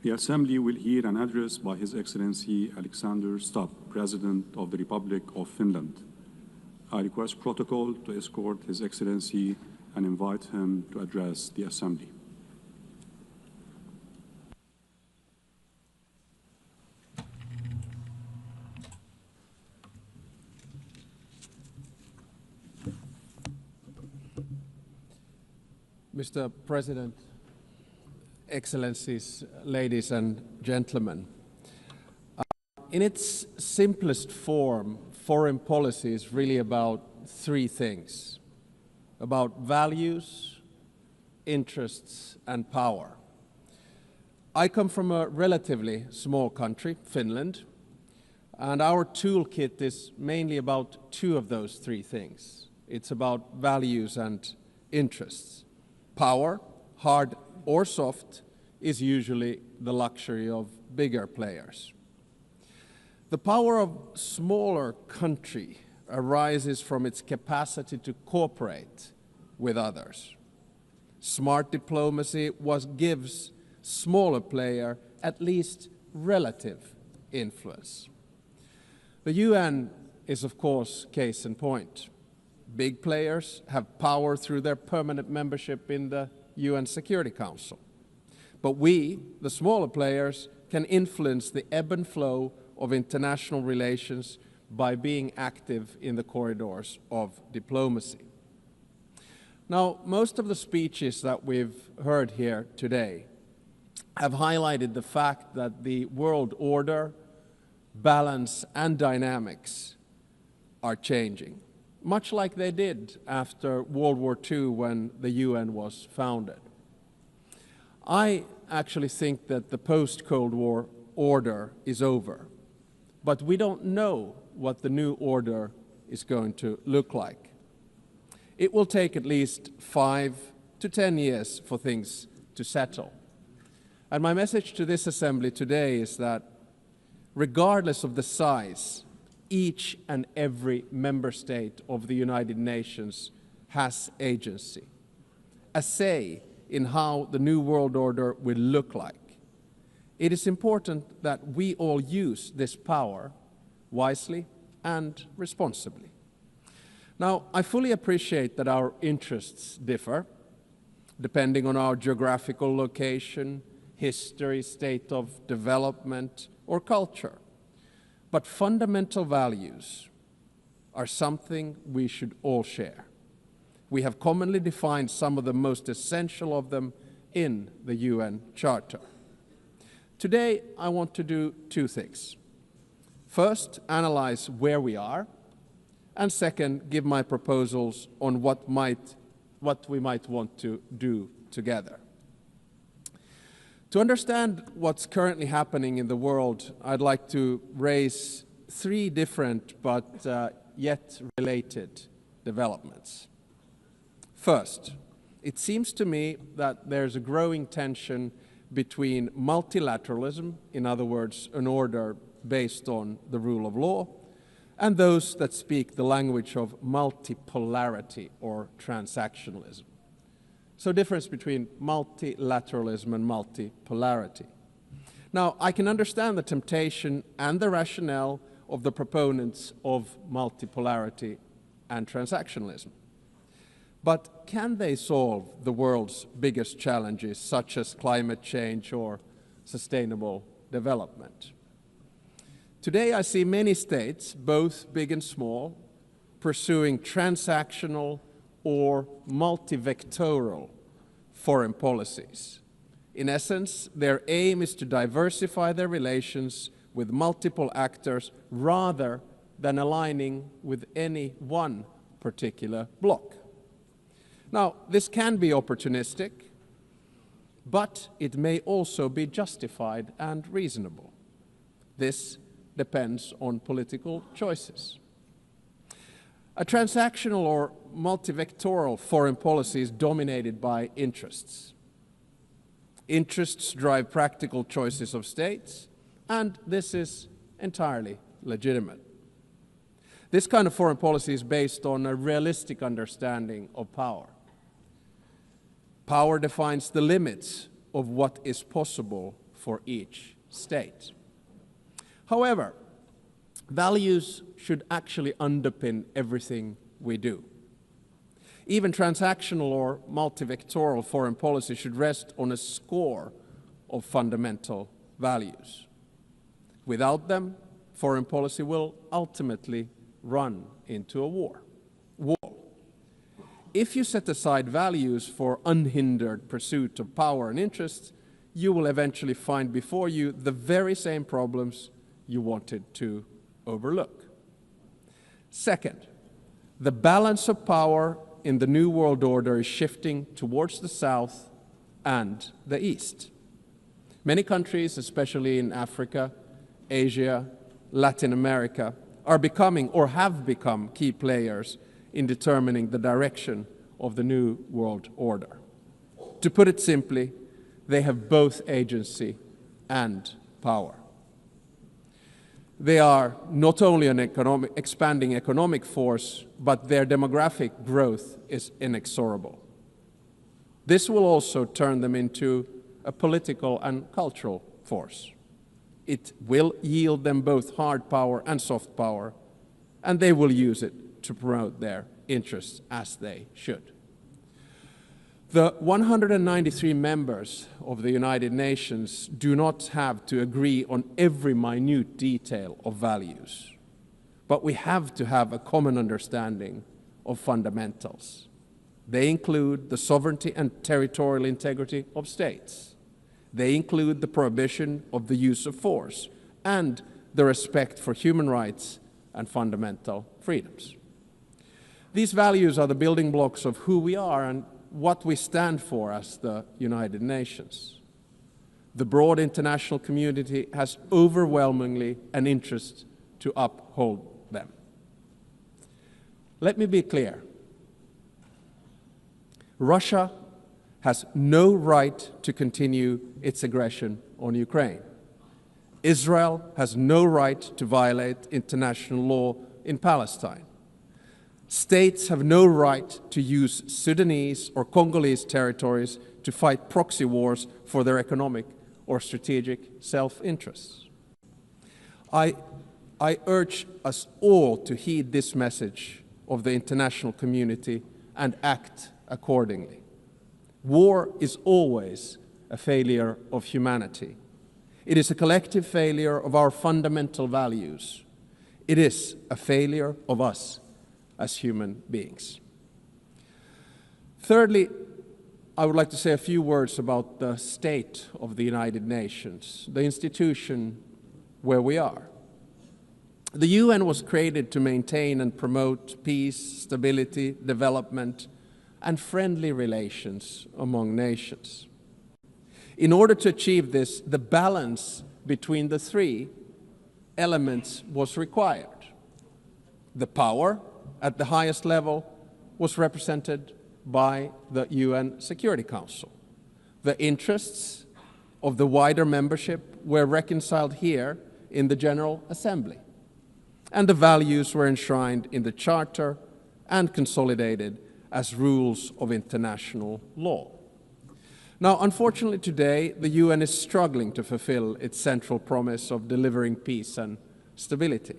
The Assembly will hear an address by His Excellency Alexander Stubb, President of the Republic of Finland. I request protocol to escort His Excellency and invite him to address the Assembly. Mr. President, Excellencies, ladies and gentlemen, in its simplest form, foreign policy is really about three things: about values, interests, and power. I come from a relatively small country, Finland, and our toolkit is mainly about two of those three things. It's about values and interests. Power, hard or soft, is usually the luxury of bigger players. The power of smaller country arises from its capacity to cooperate with others. Smart diplomacy gives smaller player at least relative influence. The UN is, of course, case in point. Big players have power through their permanent membership in the UN Security Council. But we, the smaller players, can influence the ebb and flow of international relations by being active in the corridors of diplomacy. Now, most of the speeches that we've heard here today have highlighted the fact that the world order, balance, and dynamics are changing, much like they did after World War II when the UN was founded. I actually think that the post-Cold War order is over, but we don't know what the new order is going to look like. It will take at least 5 to 10 years for things to settle. And my message to this Assembly today is that regardless of the size, each and every member state of the United Nations has agency, a say in how the new world order will look like. It is important that we all use this power wisely and responsibly. Now, I fully appreciate that our interests differ, depending on our geographical location, history, state of development, or culture. But fundamental values are something we should all share. We have commonly defined some of the most essential of them in the UN Charter. Today, I want to do two things. First, analyze where we are, and second, give my proposals on what we might want to do together. To understand what's currently happening in the world, I'd like to raise three different but yet related developments. First, it seems to me that there's a growing tension between multilateralism, in other words, an order based on the rule of law, and those that speak the language of multipolarity or transactionalism. So difference between multilateralism and multipolarity. Now, I can understand the temptation and the rationale of the proponents of multipolarity and transactionalism. But can they solve the world's biggest challenges, such as climate change or sustainable development? Today, I see many states, both big and small, pursuing transactional or multivectoral foreign policies. In essence, their aim is to diversify their relations with multiple actors rather than aligning with any one particular bloc. Now, this can be opportunistic, but it may also be justified and reasonable. This depends on political choices. A transactional or multivectoral foreign policy is dominated by interests. Interests drive practical choices of states, and this is entirely legitimate. This kind of foreign policy is based on a realistic understanding of power. Power defines the limits of what is possible for each state. However, values should actually underpin everything we do. Even transactional or multivectoral foreign policy should rest on a score of fundamental values. Without them, foreign policy will ultimately run into a wall. If you set aside values for unhindered pursuit of power and interests, you will eventually find before you the very same problems you wanted to overlook. Second, the balance of power in the New World Order is shifting towards the South and the East. Many countries, especially in Africa, Asia, Latin America, are becoming or have become key players in determining the direction of the New World Order. To put it simply, they have both agency and power. They are not only an expanding economic force, but their demographic growth is inexorable. This will also turn them into a political and cultural force. It will yield them both hard power and soft power, and they will use it to promote their interests as they should. The 193 members of the United Nations do not have to agree on every minute detail of values, but we have to have a common understanding of fundamentals. They include the sovereignty and territorial integrity of states. They include the prohibition of the use of force and the respect for human rights and fundamental freedoms. These values are the building blocks of who we are and what we stand for as the United Nations. The broad international community has overwhelmingly an interest to uphold them. Let me be clear. Russia has no right to continue its aggression on Ukraine. Israel has no right to violate international law in Palestine. States have no right to use Sudanese or Congolese territories to fight proxy wars for their economic or strategic self-interests. I urge us all to heed this message of the international community and act accordingly. War is always a failure of humanity. It is a collective failure of our fundamental values. It is a failure of us as human beings. Thirdly, I would like to say a few words about the state of the United Nations, the institution where we are. The UN was created to maintain and promote peace, stability, development, and friendly relations among nations. In order to achieve this, the balance between the three elements was required. The power at the highest level was represented by the UN Security Council. The interests of the wider membership were reconciled here in the General Assembly, and the values were enshrined in the Charter and consolidated as rules of international law. Now, unfortunately today, the UN is struggling to fulfill its central promise of delivering peace and stability.